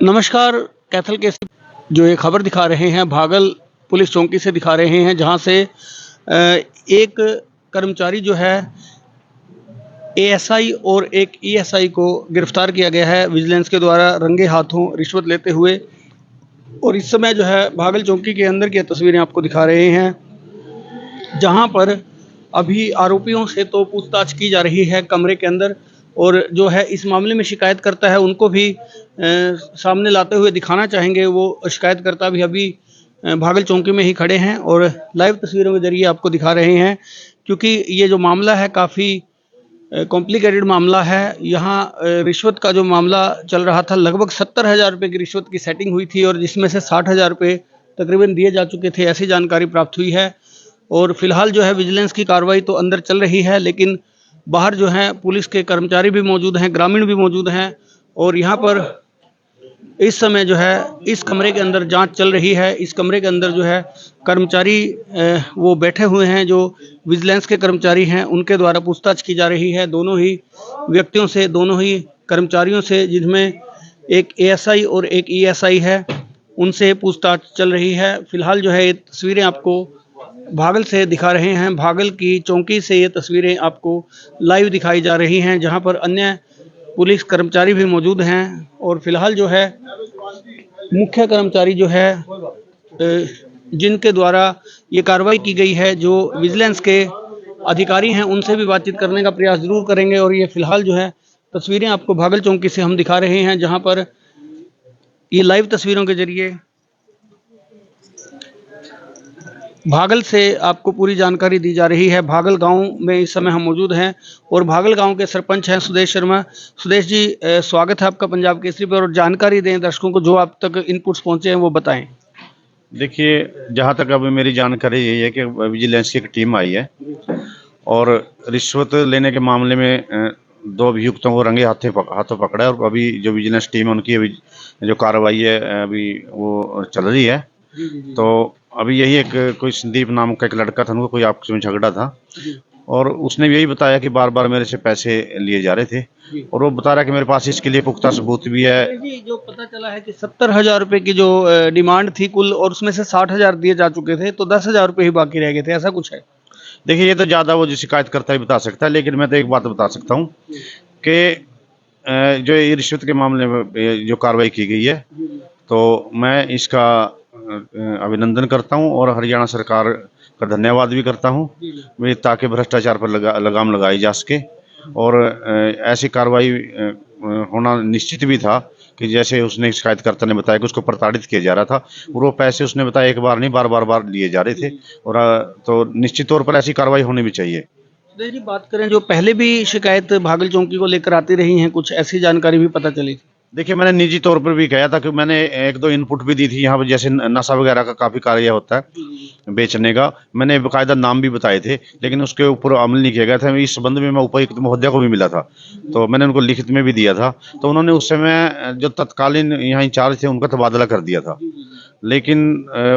नमस्कार। कैथल के जो ये खबर दिखा रहे हैं भागल पुलिस चौकी से दिखा रहे हैं, जहां से एक कर्मचारी जो है एएसआई और एक ईएसआई को गिरफ्तार किया गया है विजिलेंस के द्वारा रंगे हाथों रिश्वत लेते हुए। और इस समय जो है भागल चौकी के अंदर की तस्वीरें आपको दिखा रहे हैं, जहां पर अभी आरोपियों से तो पूछताछ की जा रही है कमरे के अंदर, और जो है इस मामले में शिकायत करता है उनको भी सामने लाते हुए दिखाना चाहेंगे। वो शिकायतकर्ता भी अभी भागल चौकी में ही खड़े हैं और लाइव तस्वीरों के जरिए आपको दिखा रहे हैं, क्योंकि ये जो मामला है काफ़ी कॉम्प्लिकेटेड मामला है। यहाँ रिश्वत का जो मामला चल रहा था, लगभग 70,000 रुपये की रिश्वत की सेटिंग हुई थी और जिसमें से 60,000 रुपये तकरीबन दिए जा चुके थे, ऐसी जानकारी प्राप्त हुई है। और फिलहाल जो है विजिलेंस की कार्रवाई तो अंदर चल रही है, लेकिन बाहर जो है पुलिस के कर्मचारी भी मौजूद हैं, ग्रामीण भी मौजूद हैं। और यहाँ पर इस समय जो है इस कमरे के अंदर जांच चल रही है। इस कमरे के अंदर जो है कर्मचारी वो बैठे हुए हैं, जो विजिलेंस के कर्मचारी हैं, उनके द्वारा पूछताछ की जा रही है दोनों ही व्यक्तियों से, दोनों ही कर्मचारियों से, जिसमें एक एएसआई और एक ईएसआई है, उनसे पूछताछ चल रही है। फिलहाल जो है ये तस्वीरें आपको भागल से दिखा रहे हैं, भागल की चौकी से ये तस्वीरें आपको लाइव दिखाई जा रही हैं, जहां पर अन्य पुलिस कर्मचारी भी मौजूद हैं। और फिलहाल जो है मुख्य कर्मचारी जो है जिनके द्वारा ये कार्रवाई की गई है, जो विजिलेंस के अधिकारी हैं, उनसे भी बातचीत करने का प्रयास जरूर करेंगे। और ये फिलहाल जो है तस्वीरें आपको भागल चौकी से हम दिखा रहे हैं, जहां पर ये लाइव तस्वीरों के जरिए भागल से आपको पूरी जानकारी दी जा रही है। भागल गांव में इस समय हम मौजूद हैं और भागल गांव के सरपंच हैं सुदेश शर्मा। सुदेश जी, स्वागत है आपका पंजाब केसरी पर, और जानकारी दें दर्शकों को, जो आप तक इनपुट्स पहुंचे हैं वो बताएं। देखिए, जहाँ तक अभी मेरी जानकारी यही है कि विजिलेंस की एक टीम आई है और रिश्वत लेने के मामले में दो अभियुक्तों को रंगे हाथों पकड़ा है। और अभी जो विजिलेंस टीम है उनकी अभी जो कार्रवाई है अभी वो चल रही है। तो अभी यही एक कोई संदीप नाम का एक लड़का था, उनको कोई आपस में झगड़ा था और उसने भी यही बताया कि बार बार मेरे से पैसे लिए जा रहे थे। और वो बता रहा है कि मेरे पास इसके लिए पुख्ता सबूत भी है। जी, जो पता चला है कि 70,000 रुपये की जो डिमांड थी कुल, और उसमें से 60,000 दिए जा चुके थे, तो 10,000 रुपये ही बाकी रह गए थे, ऐसा कुछ है। देखिए, ये तो ज़्यादा वो जो शिकायत करता ही बता सकता है, लेकिन मैं तो एक बात बता सकता हूँ कि जो ये रिश्वत के मामले में जो कार्रवाई की गई है, तो मैं इसका अभिनंदन करता हूं और हरियाणा सरकार का धन्यवाद भी करता हूं, ताकि भ्रष्टाचार पर लगाम लगाई जा सके। और ऐसी कार्रवाई होना निश्चित भी था कि जैसे उसने शिकायतकर्ता ने बताया कि उसको प्रताड़ित किया जा रहा था और वो पैसे उसने बताया एक बार नहीं बार लिए जा रहे थे। और तो निश्चित तौर पर ऐसी कार्रवाई होनी भी चाहिए। जी, बात करें जो पहले भी शिकायत भागल चौकी को लेकर आती रही हैं, कुछ ऐसी जानकारी भी पता चली थी। देखिए, मैंने निजी तौर पर भी कहा था कि मैंने एक दो इनपुट भी दी थी। यहाँ पर जैसे नशा वगैरह का काफ़ी कार्य होता है बेचने का, मैंने बाकायदा नाम भी बताए थे, लेकिन उसके ऊपर अमल नहीं किया गया था। इस संबंध में मैं उपायुक्त महोदय को भी मिला था, तो मैंने उनको लिखित में भी दिया था। तो उन्होंने उस समय जो तत्कालीन यहाँ इंचार्ज थे उनका तबादला कर दिया था। लेकिन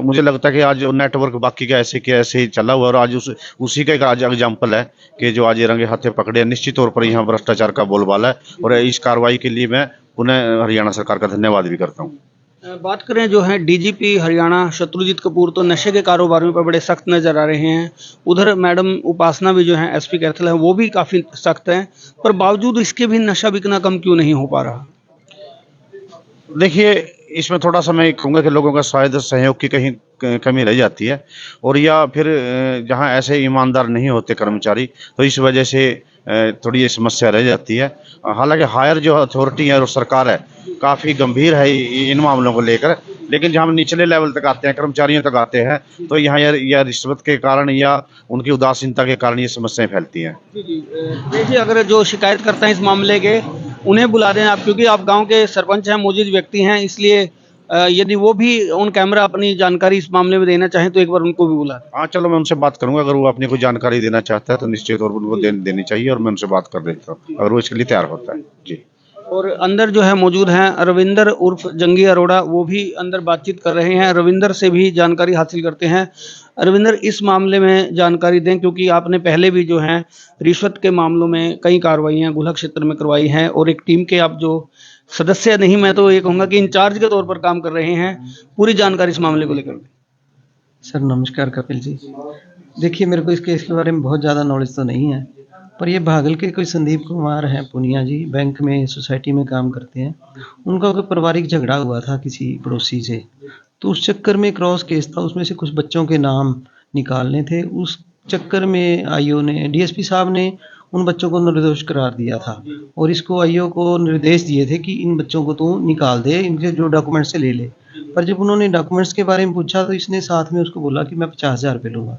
मुझे लगता है कि आज नेटवर्क बाकी का ऐसे ही चला हुआ और आज उसी का एक आज एग्जाम्पल है कि जो आज ये रंगे हाथे पकड़े। निश्चित तौर पर यहाँ भ्रष्टाचार का बोलबाला है और इस कार्रवाई के लिए मैं पुनः हरियाणा सरकार का धन्यवाद भी करता हूँ। बात करें जो है डीजीपी हरियाणा शत्रुजीत कपूर, तो नशे के कारोबारियों पर बड़े सख्त नजर आ रहे हैं। उधर मैडम उपासना भी जो है एसपी कैथल है, वो भी काफ़ी सख्त हैं, पर बावजूद इसके भी नशा बिकना कम क्यों नहीं हो पा रहा। देखिए, इसमें थोड़ा सा मैं कहूँगा कि लोगों का शायद सहयोग की कहीं कमी रह जाती है, और या फिर जहाँ ऐसे ईमानदार नहीं होते कर्मचारी, तो इस वजह से थोड़ी ये समस्या रह जाती है। हालांकि हायर जो अथॉरिटी है और सरकार है काफ़ी गंभीर है इन मामलों को लेकर, लेकिन जहाँ हम निचले लेवल तक आते हैं, कर्मचारियों तक आते हैं, तो यहाँ या रिश्वत के कारण या उनकी उदासीनता के कारण ये समस्याएं फैलती हैं। देखिए, अगर जो शिकायत करते हैं इस मामले के, उन्हें बुला दें आप, क्योंकि आप गांव के सरपंच हैं, मौजूद व्यक्ति हैं, इसलिए यदि वो भी ऑन कैमरा अपनी जानकारी इस मामले में देना चाहें तो एक बार उनको भी बुला दें। हाँ, चलो, मैं उनसे बात करूंगा। अगर वो अपनी कोई जानकारी देना चाहता है तो निश्चित तौर पर उनको देनी चाहिए और मैं उनसे बात कर देता हूँ अगर वो इसके लिए तैयार होता है। जी। और अंदर जो है मौजूद हैं रविंदर उर्फ जंगी अरोड़ा, वो भी अंदर बातचीत कर रहे हैं। रविंदर से भी जानकारी हासिल करते हैं। रविंदर, इस मामले में जानकारी दें, क्योंकि आपने पहले भी जो है रिश्वत के मामलों में कई कार्रवाइयाँ गुलह क्षेत्र में करवाई हैं और एक टीम के आप जो सदस्य नहीं, मैं तो ये कहूँगा कि इंचार्ज के तौर पर काम कर रहे हैं, पूरी जानकारी इस मामले को लेकर। सर नमस्कार कपिल जी। देखिए मेरे को इस केस के बारे में बहुत ज़्यादा नॉलेज तो नहीं है, पर ये भागल के कोई संदीप कुमार हैं पुनिया जी, बैंक में सोसाइटी में काम करते हैं। उनका कोई पारिवारिक झगड़ा हुआ था किसी पड़ोसी से, तो उस चक्कर में क्रॉस केस था, उसमें से कुछ बच्चों के नाम निकालने थे। उस चक्कर में आईओ ने, डीएसपी साहब ने उन बच्चों को निर्दोष करार दिया था और इसको आईओ को निर्देश दिए थे कि इन बच्चों को तू निकाल दे, इनके जो डॉक्यूमेंट्स से ले ले। पर जब उन्होंने डॉक्यूमेंट्स के बारे में पूछा तो इसने साथ में उसको बोला कि मैं 50,000 रुपये लूँगा।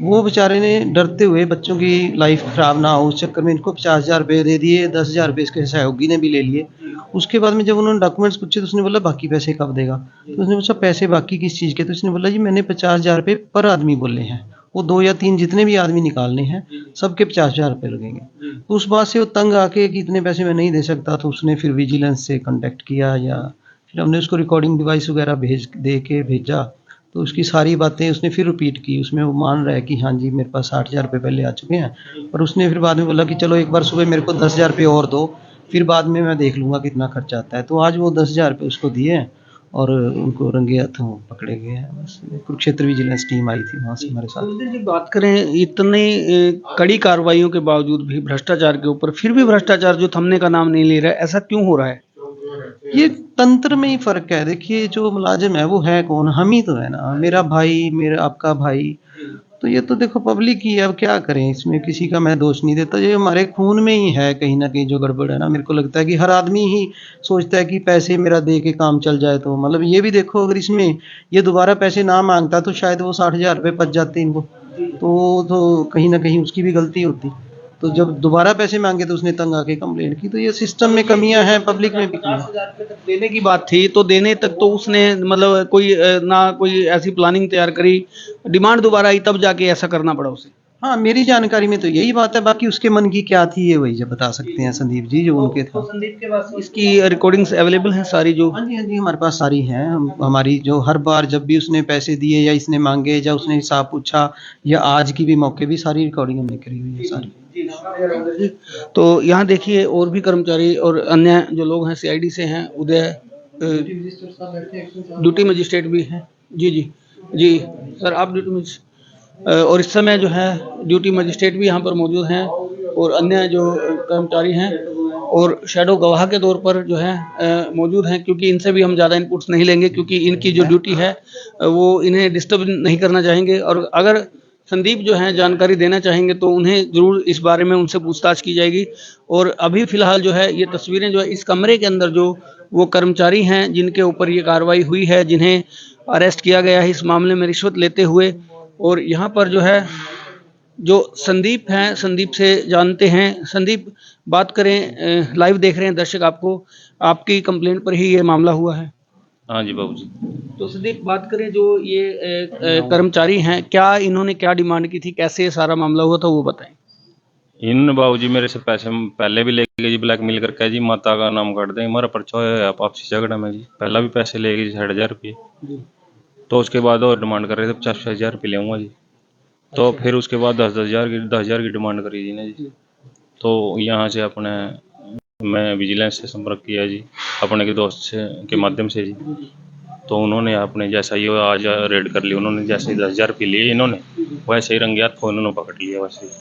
वो बेचारे ने डरते हुए, बच्चों की लाइफ खराब ना हो उस चक्कर में, इनको 50,000 रुपये दे दिए, 10,000 रुपये इसके सहयोगी ने भी ले लिए। उसके बाद में जब उन्होंने डॉक्यूमेंट्स पूछे तो उसने बोला बाकी पैसे कब देगा, तो उसने पूछा पैसे बाकी किस चीज़ के, तो उसने बोला जी मैंने 50,000 रुपये पर आदमी बोले हैं, वो 2 या 3 जितने भी आदमी निकालने हैं सबके 50,000 रुपये लगेंगे। तो उस बात से वो तंग आके कि इतने पैसे मैं नहीं दे सकता, तो उसने फिर विजिलेंस से कांटेक्ट किया, या फिर हमने उसको रिकॉर्डिंग डिवाइस वगैरह भेजा, तो उसकी सारी बातें उसने फिर रिपीट की। उसमें वो मान रहा है कि हाँ जी मेरे पास 60,000 रुपये पहले आ चुके हैं, पर उसने फिर बाद में बोला कि चलो एक बार सुबह मेरे को 10,000 रुपये और दो, फिर बाद में मैं देख लूँगा कितना खर्चा आता है। तो आज वो 10,000 रुपये उसको दिए हैं और उनको रंगे हाथों पकड़े गए हैं। बस कुरुक्षेत्र विजिलेंस टीम आई थी वहाँ से हमारे साथ। सुनिल जी, बात करें इतने कड़ी कार्रवाइयों के बावजूद भी भ्रष्टाचार के ऊपर, फिर भी भ्रष्टाचार जो थमने का नाम नहीं ले रहा है, ऐसा क्यों हो रहा है? ये तंत्र में ही फ़र्क है। देखिए जो मुलाजिम है वो है कौन? हम ही तो है ना, मेरा भाई, मेरा आपका भाई। तो ये तो देखो पब्लिक ही है, अब क्या करें, इसमें किसी का मैं दोष नहीं देता। ये हमारे खून में ही है कहीं ना कहीं जो गड़बड़ है ना। मेरे को लगता है कि हर आदमी ही सोचता है कि पैसे मेरा दे के काम चल जाए। तो मतलब ये भी देखो, अगर इसमें ये दोबारा पैसे ना मांगता तो शायद वो 60,000 रुपये बच जाते इनको, तो कहीं ना कहीं उसकी भी गलती होती। तो जब दोबारा पैसे मांगे तो उसने तंग आके कंप्लेंट की। तो ये सिस्टम में कमियां हैं, पब्लिक में भी कमियां हैं। 50,000 रुपये तक देने की बात थी, तो देने तक तो उसने मतलब कोई ना कोई ऐसी प्लानिंग तैयार करी, डिमांड दोबारा आई तब जाके ऐसा करना पड़ा उसे। हाँ मेरी जानकारी में तो यही बात है, बाकी उसके मन की क्या थी ये वही जब बता सकते हैं संदीप जी, जो उनके तो था। संदीप के पास इसकी रिकॉर्डिंग्स अवेलेबल हैं सारी जो? हाँ जी हमारे पास सारी हैं। हमारी जो हर बार जब भी उसने पैसे दिए या इसने मांगे या उसने हिसाब पूछा या आज की भी मौके भी सारी रिकॉर्डिंग हमने करी हुई है सारी। तो यहाँ देखिए और भी कर्मचारी और अन्य जो लोग हैं सीआईडी से हैं, उदय ड्यूटी मजिस्ट्रेट भी हैं। जी जी जी सर, आप ड्यूटी मजिस्ट्रेट, और इस समय जो है ड्यूटी मजिस्ट्रेट भी यहाँ पर मौजूद हैं और अन्य जो कर्मचारी हैं और शैडो गवाह के तौर पर जो है मौजूद हैं, क्योंकि इनसे भी हम ज़्यादा इनपुट्स नहीं लेंगे, क्योंकि इनकी जो ड्यूटी है वो इन्हें डिस्टर्ब नहीं करना चाहेंगे। और अगर संदीप जो हैं जानकारी देना चाहेंगे तो उन्हें ज़रूर इस बारे में उनसे पूछताछ की जाएगी। और अभी फ़िलहाल जो है ये तस्वीरें जो है इस कमरे के अंदर जो वो कर्मचारी हैं जिनके ऊपर ये कार्रवाई हुई है, जिन्हें अरेस्ट किया गया है इस मामले में रिश्वत लेते हुए, और यहाँ पर जो है जो संदीप हैं, संदीप से जानते हैं। संदीप, बात करें, लाइव देख रहे हैं दर्शक आपको, आपकी कंप्लेंट पर ही ये मामला हुआ है। हाँ जी बाबू जी। तो संदीप, बात करें जो ये कर्मचारी हैं, क्या इन्होंने क्या डिमांड की थी, कैसे ये सारा मामला हुआ था, वो बताएं। इन बाबू जी मेरे से पैसे पहले भी ले गए जी, ब्लैकमेल करके जी, माता का नाम काट दें, हमारा पर्चा है आपसी झगड़ा में जी, पहला भी पैसे ले गए 60,000 रुपये। तो उसके बाद और डिमांड कर रहे थे 50,000 रुपये लेऊंगा जी। तो फिर उसके बाद 10,000 की डिमांड करी जी ने जी। तो यहाँ से अपने मैं विजिलेंस से संपर्क किया जी, अपने के दोस्त से के माध्यम से जी। तो उन्होंने अपने जैसा ही आज रेड कर लिया, उन्होंने जैसे ही 10,000 रुपये लिए इन्होंने, वैसे ही रंगे हाथ उन्होंने पकड़ लिया वैसे ही।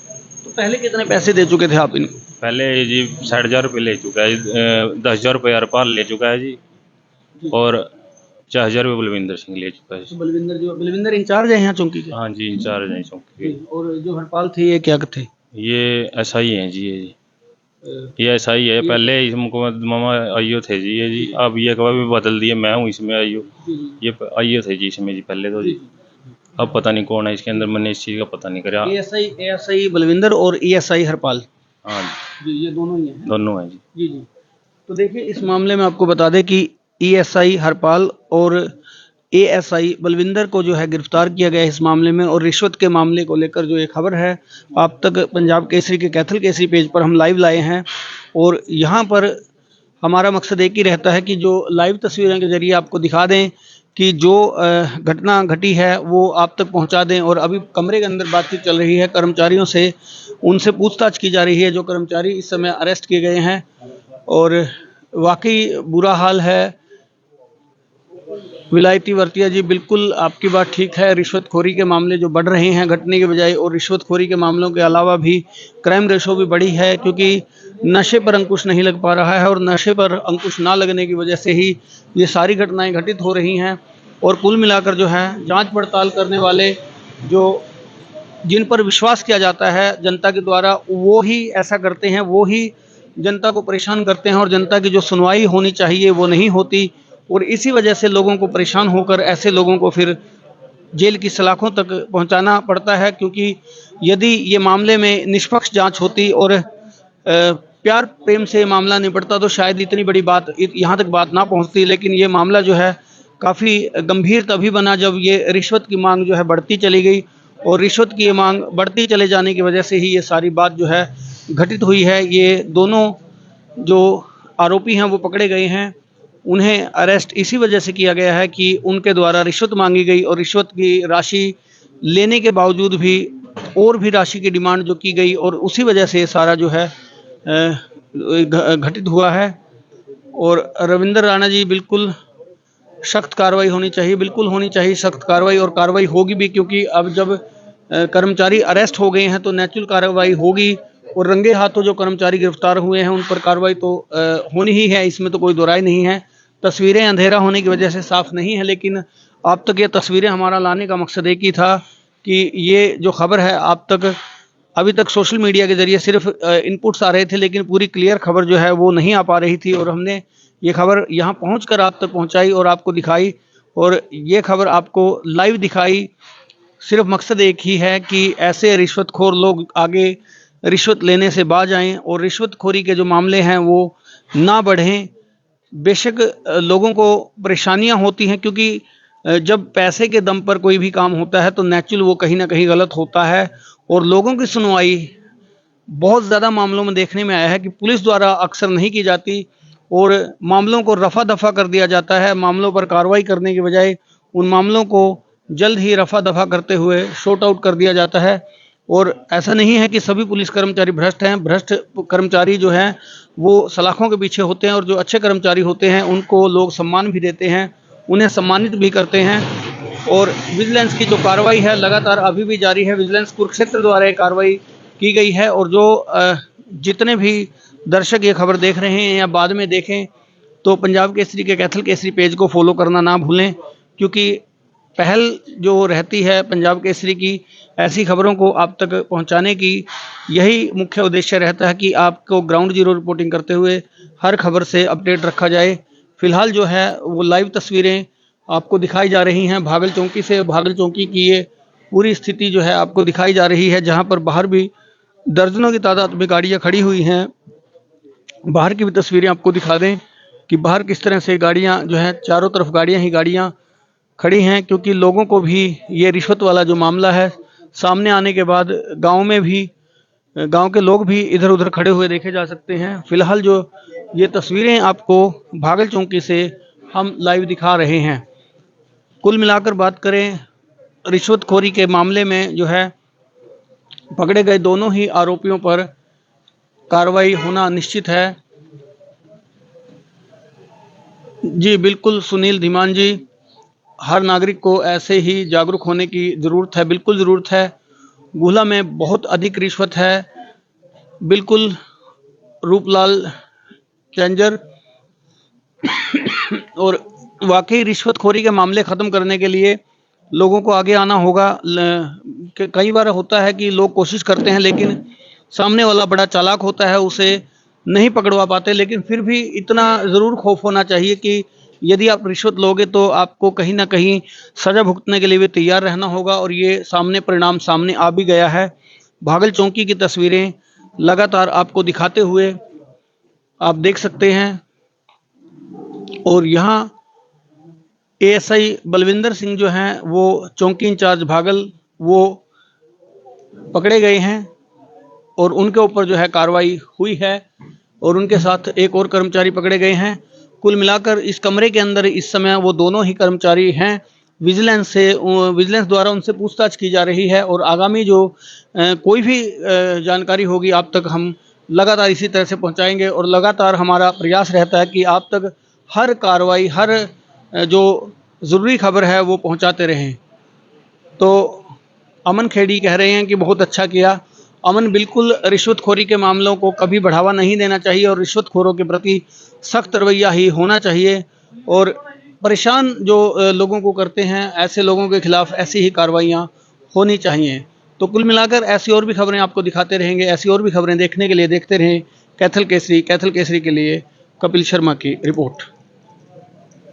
तो पहले कितने पैसे दे चुके थे आप इनको? पहले जी 60,000 रुपये ले चुका है, 10,000 रुपये हरपाल ले चुका है जी, और 4,000 रुपये बलविंदर सिंह ले चुका है। तो बलविंदर इंचार्ज है यहाँ चौकी के? हाँ जी, इंचार्ज हैं चौकी के। और जो हरपाल थे ये क्या थे? ये SI हैं जी, ये SI है। पहले इसको मामा आईओ थे जी ये जी, अब ये कभी भी बदल दिए, मैं हूँ इसमें आईओ, ये आईओ थे जी इसमें जी पहले तो जी। अब पता नहीं कौन है इसके अंदर, मैंने इस चीज़ का पता नहीं करा। ASI बलविंदर और ESI हरपाल, हाँ जी, ये दोनों ही हैं। दोनों हैं जी। जी जी। तो देखिए इस मामले में आपको बता दें कि ESI हरपाल और ASI बलविंदर को जो है गिरफ्तार किया गया है इस मामले में। और रिश्वत के मामले को लेकर जो ये खबर है आप तक पंजाब केसरी के कैथल केसरी पेज पर हम लाइव लाए हैं, और यहाँ पर हमारा मकसद एक ही रहता है कि जो लाइव तस्वीरों के जरिए आपको दिखा दें कि जो घटना घटी है वो आप तक पहुंचा दें। और अभी कमरे के अंदर बातचीत चल रही है कर्मचारियों से, उनसे पूछताछ की जा रही है, जो कर्मचारी इस समय अरेस्ट किए गए हैं। और वाकई बुरा हाल है। विलायती वर्तिया जी, बिल्कुल आपकी बात ठीक है। रिश्वतखोरी के मामले जो बढ़ रहे हैं घटने के बजाय, और रिश्वतखोरी के मामलों के अलावा भी क्राइम रेशो भी बढ़ी है, क्योंकि नशे पर अंकुश नहीं लग पा रहा है, और नशे पर अंकुश ना लगने की वजह से ही ये सारी घटनाएं घटित हो रही हैं। और कुल मिलाकर जो है जांच पड़ताल करने वाले, जो जिन पर विश्वास किया जाता है जनता के द्वारा, वो ही ऐसा करते हैं, वो ही जनता को परेशान करते हैं, और जनता की जो सुनवाई होनी चाहिए वो नहीं होती। और इसी वजह से लोगों को परेशान होकर ऐसे लोगों को फिर जेल की सलाखों तक पहुंचाना पड़ता है। क्योंकि यदि ये मामले में निष्पक्ष जांच होती और प्यार प्रेम से मामला निपटता तो शायद इतनी बड़ी बात यहाँ तक बात ना पहुंचती। लेकिन ये मामला जो है काफ़ी गंभीर तभी बना जब ये रिश्वत की मांग जो है बढ़ती चली गई, और रिश्वत की ये मांग बढ़ती चले जाने की वजह से ही ये सारी बात जो है घटित हुई है। ये दोनों जो आरोपी हैं वो पकड़े गए हैं। उन्हें अरेस्ट इसी वजह से किया गया है कि उनके द्वारा रिश्वत मांगी गई, और रिश्वत की राशि लेने के बावजूद भी और भी राशि की डिमांड जो की गई, और उसी वजह से सारा जो है घटित हुआ है। और रविंद्र राणा जी, बिल्कुल सख्त कार्रवाई होनी चाहिए, बिल्कुल होनी चाहिए सख्त कार्रवाई, और कार्रवाई होगी भी, क्योंकि अब जब कर्मचारी अरेस्ट हो गए हैं तो नेचुरल कार्रवाई होगी, और रंगे हाथों जो कर्मचारी गिरफ्तार हुए हैं उन पर कार्रवाई तो होनी ही है, इसमें तो कोई दो राय नहीं है। तस्वीरें अंधेरा होने की वजह से साफ नहीं है, लेकिन आप तक ये तस्वीरें हमारा लाने का मकसद एक ही था कि ये जो खबर है आप तक, अभी तक सोशल मीडिया के जरिए सिर्फ इनपुट्स आ रहे थे, लेकिन पूरी क्लियर खबर जो है वो नहीं आ पा रही थी, और हमने ये खबर यहाँ पहुँचकर आप तक पहुँचाई और आपको दिखाई, और ये खबर आपको लाइव दिखाई। सिर्फ मकसद एक ही है कि ऐसे रिश्वतखोर लोग आगे रिश्वत लेने से बाज आएं, और रिश्वतखोरी के जो मामले हैं वो ना बढ़ें। बेशक लोगों को परेशानियां होती हैं, क्योंकि जब पैसे के दम पर कोई भी काम होता है तो नेचुरल वो कहीं ना कहीं गलत होता है, और लोगों की सुनवाई बहुत ज़्यादा मामलों में देखने में आया है कि पुलिस द्वारा अक्सर नहीं की जाती, और मामलों को रफा दफा कर दिया जाता है। मामलों पर कार्रवाई करने के बजाय उन मामलों को जल्द ही रफा दफा करते हुए शॉर्ट आउट कर दिया जाता है। और ऐसा नहीं है कि सभी पुलिस कर्मचारी भ्रष्ट हैं। भ्रष्ट कर्मचारी जो हैं वो सलाखों के पीछे होते हैं, और जो अच्छे कर्मचारी होते हैं उनको लोग सम्मान भी देते हैं, उन्हें सम्मानित भी करते हैं। और विजिलेंस की जो कार्रवाई है लगातार अभी भी जारी है। विजिलेंस कुरुक्षेत्र द्वारा एक कार्रवाई की गई है, और जो जितने भी दर्शक ये खबर देख रहे हैं या बाद में देखें, तो पंजाब केसरी के कैथल केसरी पेज को फॉलो करना ना भूलें, क्योंकि पहल जो रहती है पंजाब केसरी की ऐसी खबरों को आप तक पहुंचाने की, यही मुख्य उद्देश्य रहता है कि आपको ग्राउंड जीरो रिपोर्टिंग करते हुए हर खबर से अपडेट रखा जाए। फिलहाल जो है वो लाइव तस्वीरें आपको दिखाई जा रही हैं भागल चौकी से। भागल चौकी की ये पूरी स्थिति जो है आपको दिखाई जा रही है, जहां पर बाहर भी दर्जनों की तादाद में गाड़ियां खड़ी हुई हैं। बाहर की भी तस्वीरें आपको दिखा दें कि बाहर किस तरह से गाड़ियां जो है, चारों तरफ गाड़ियां ही गाड़ियां खड़ी हैं, क्योंकि लोगों को भी ये रिश्वत वाला जो मामला है सामने आने के बाद गांव में भी, गांव के लोग भी इधर उधर खड़े हुए देखे जा सकते हैं। फिलहाल जो ये तस्वीरें आपको भागल चौकी से हम लाइव दिखा रहे हैं। कुल मिलाकर बात करें, रिश्वतखोरी के मामले में जो है पकड़े गए दोनों ही आरोपियों पर कार्रवाई होना निश्चित है। जी बिल्कुल सुनील धीमान जी, हर नागरिक को ऐसे ही जागरूक होने की ज़रूरत है, बिल्कुल ज़रूरत है। गुहला में बहुत अधिक रिश्वत है, बिल्कुल रूपलाल चैंजर। और वाकई रिश्वतखोरी के मामले ख़त्म करने के लिए लोगों को आगे आना होगा। कई बार होता है कि लोग कोशिश करते हैं, लेकिन सामने वाला बड़ा चालाक होता है, उसे नहीं पकड़वा पाते। लेकिन फिर भी इतना ज़रूर खौफ होना चाहिए कि यदि आप रिश्वत लोगे तो आपको कहीं ना कहीं सज़ा भुगतने के लिए भी तैयार रहना होगा, और ये परिणाम सामने आ भी गया है। भागल चौकी की तस्वीरें लगातार आपको दिखाते हुए आप देख सकते हैं। और यहाँ एएसआई बलविंदर सिंह जो हैं वो चौकी इंचार्ज भागल, वो पकड़े गए हैं, और उनके ऊपर जो है कार्रवाई हुई है, और उनके साथ एक और कर्मचारी पकड़े गए हैं। कुल मिलाकर इस कमरे के अंदर इस समय वो दोनों ही कर्मचारी हैं। विजिलेंस द्वारा उनसे पूछताछ की जा रही है, और आगामी जो कोई भी जानकारी होगी आप तक हम लगातार इसी तरह से पहुंचाएंगे और लगातार हमारा प्रयास रहता है कि आप तक हर कार्रवाई, हर जो ज़रूरी खबर है वो पहुंचाते रहें। तो अमन खेड़ी कह रहे हैं कि बहुत अच्छा किया। अमन, बिल्कुल रिश्वतखोरी के मामलों को कभी बढ़ावा नहीं देना चाहिए और रिश्वतखोरों के प्रति सख्त रवैया ही होना चाहिए और परेशान जो लोगों को करते हैं, ऐसे लोगों के खिलाफ ऐसी ही कार्रवाइयाँ होनी चाहिए। तो कुल मिलाकर ऐसी और भी खबरें आपको दिखाते रहेंगे। ऐसी और भी खबरें देखने के लिए देखते रहें कैथल केसरी। कैथल केसरी के लिए कपिल शर्मा की रिपोर्ट।